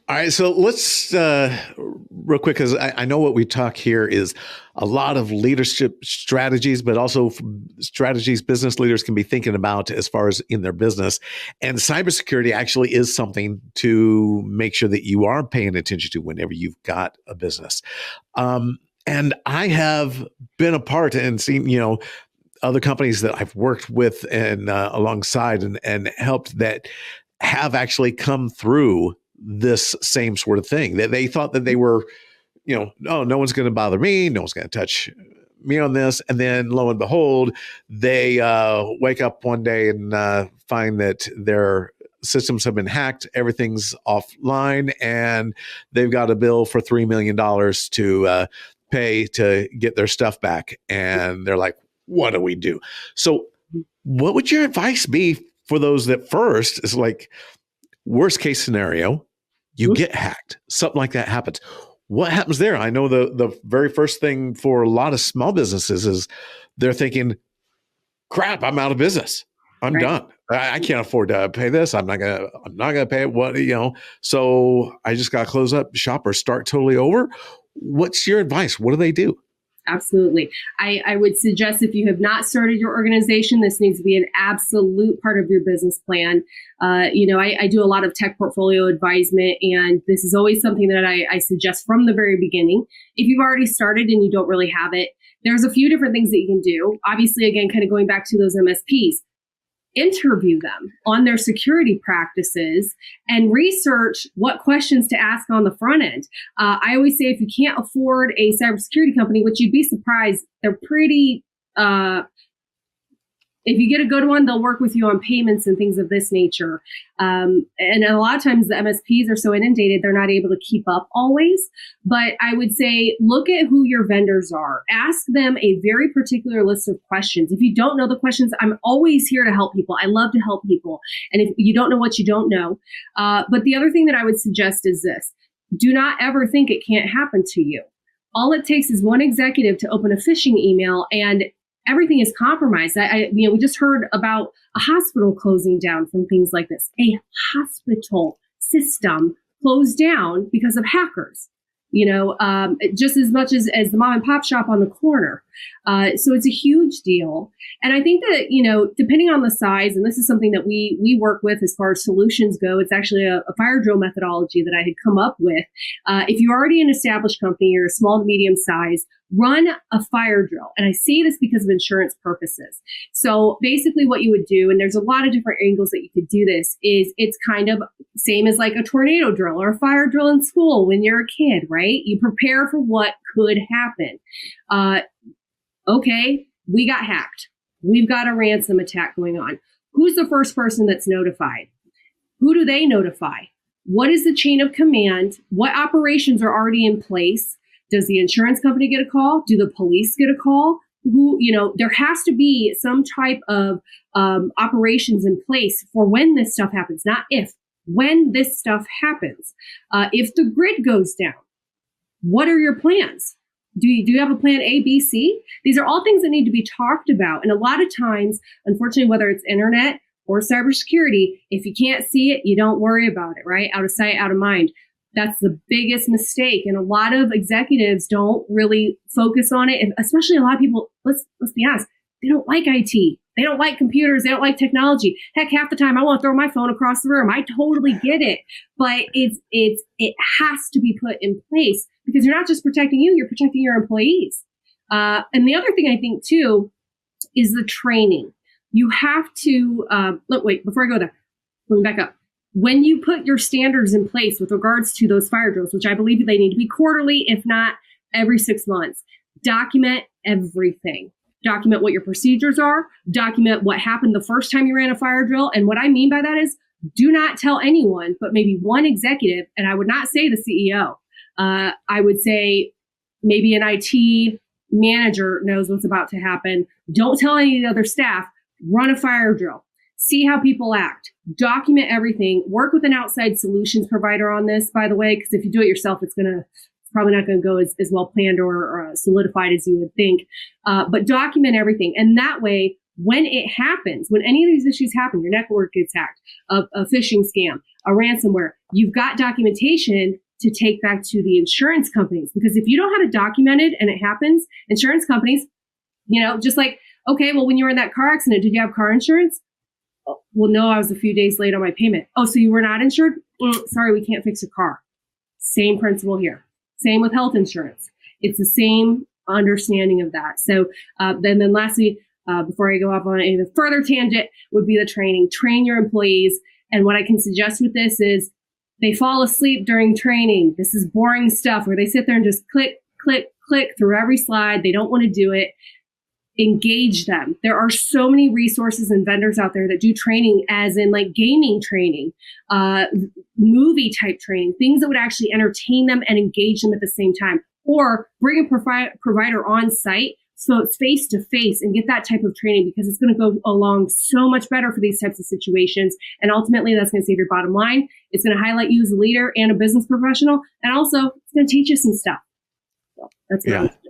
All right, so let's real quick, because I know what we talk here is a lot of leadership strategies, but also strategies business leaders can be thinking about as far as in their business. And cybersecurity actually is something to make sure that you are paying attention to whenever you've got a business. And I have been a part and seen, other companies that I've worked with and alongside and helped that have actually come through this same sort of thing. That they thought that they were, oh, no one's going to bother me, no one's going to touch me on this, and then lo and behold, they wake up one day and find that their systems have been hacked, everything's offline, and they've got a bill for $3 million to pay to get their stuff back, and they're like, what do we do? So what would your advice be for those that first is like, worst case scenario, you get hacked, something like that happens. What happens there? I know the very first thing for a lot of small businesses is they're thinking, crap, I'm out of business. I'm done. I can't afford to pay this. I'm not gonna pay it. What, so I just got to close up shop or start totally over. What's your advice? What do they do? Absolutely. I would suggest if you have not started your organization, this needs to be an absolute part of your business plan. I do a lot of tech portfolio advisement, and this is always something that I suggest from the very beginning. If you've already started and you don't really have it, there's a few different things that you can do. Obviously, again, kind of going back to those MSPs, interview them on their security practices and research what questions to ask on the front end. I always say if you can't afford a cybersecurity company, which you'd be surprised, they're pretty, if you get a good one, they'll work with you on payments and things of this nature. And a lot of times the MSPs are so inundated, they're not able to keep up always. But I would say, look at who your vendors are. Ask them a very particular list of questions. If you don't know the questions, I'm always here to help people. I love to help people. And if you don't know what you don't know. But the other thing that I would suggest is this. Do not ever think it can't happen to you. All it takes is one executive to open a phishing email and everything is compromised. We just heard about a hospital closing down from things like this. A hospital system closed down because of hackers. Just as much as the mom and pop shop on the corner. So it's a huge deal. And I think that, depending on the size, and this is something that we work with as far as solutions go, it's actually a fire drill methodology that I had come up with. If you're already an established company, you're a small to medium size, run a fire drill. And I say this because of insurance purposes. So basically what you would do, and there's a lot of different angles that you could do this, is it's kind of same as like a tornado drill or a fire drill in school when you're a kid, right? You prepare for what could happen. Okay, we got hacked. We've got a ransom attack going on. Who's the first person that's notified? Who do they notify? What is the chain of command? What operations are already in place? Does the insurance company get a call? Do the police get a call? There has to be some type of operations in place for when this stuff happens, not if, when this stuff happens. If the grid goes down, what are your plans? Do you have a plan A, B, C? These are all things that need to be talked about. And a lot of times, unfortunately, whether it's internet or cybersecurity, if you can't see it, you don't worry about it, right? Out of sight, out of mind. That's the biggest mistake. And a lot of executives don't really focus on it. And especially a lot of people, let's be honest, they don't like IT. They don't like computers. They don't like technology. Heck, half the time I want to throw my phone across the room. I totally get it. But it has to be put in place because you're not just protecting you, you're protecting your employees. And the other thing I think too is the training. You have to, before I go there, let me back up. When you put your standards in place with regards to those fire drills, which I believe they need to be quarterly, if not every 6 months, document everything. Document what your procedures are, document what happened the first time you ran a fire drill. And what I mean by that is do not tell anyone, but maybe one executive. And I would not say the CEO. I would say maybe an IT manager knows what's about to happen. Don't tell any of the other staff. Run a fire drill. See how people act. Document everything. Work with an outside solutions provider on this, by the way, because if you do it yourself, it's probably not going to go as well planned or solidified as you would think. But document everything. And that way, when it happens, when any of these issues happen, your network gets hacked, a phishing scam, a ransomware, you've got documentation to take back to the insurance companies. Because if you don't have it documented and it happens, insurance companies, just like, okay, well, when you were in that car accident, did you have car insurance? Oh, well, no, I was a few days late on my payment. Oh, so you were not insured? Sorry, we can't fix your car. Same principle here. Same with health insurance. It's the same understanding of that. So then lastly, before I go off on a further tangent, would be the training. Train your employees. And what I can suggest with this is they fall asleep during training. This is boring stuff where they sit there and just click, click, click through every slide. They don't want to do it. Engage them. There are so many resources and vendors out there that do training, as in like gaming training, movie type training, things that would actually entertain them and engage them at the same time. Or bring a provider on site so it's face to face and get that type of training, because it's going to go along so much better for these types of situations. And ultimately, that's going to save your bottom line. It's going to highlight you as a leader and a business professional. And also, it's going to teach you some stuff. So that's what I would suggest.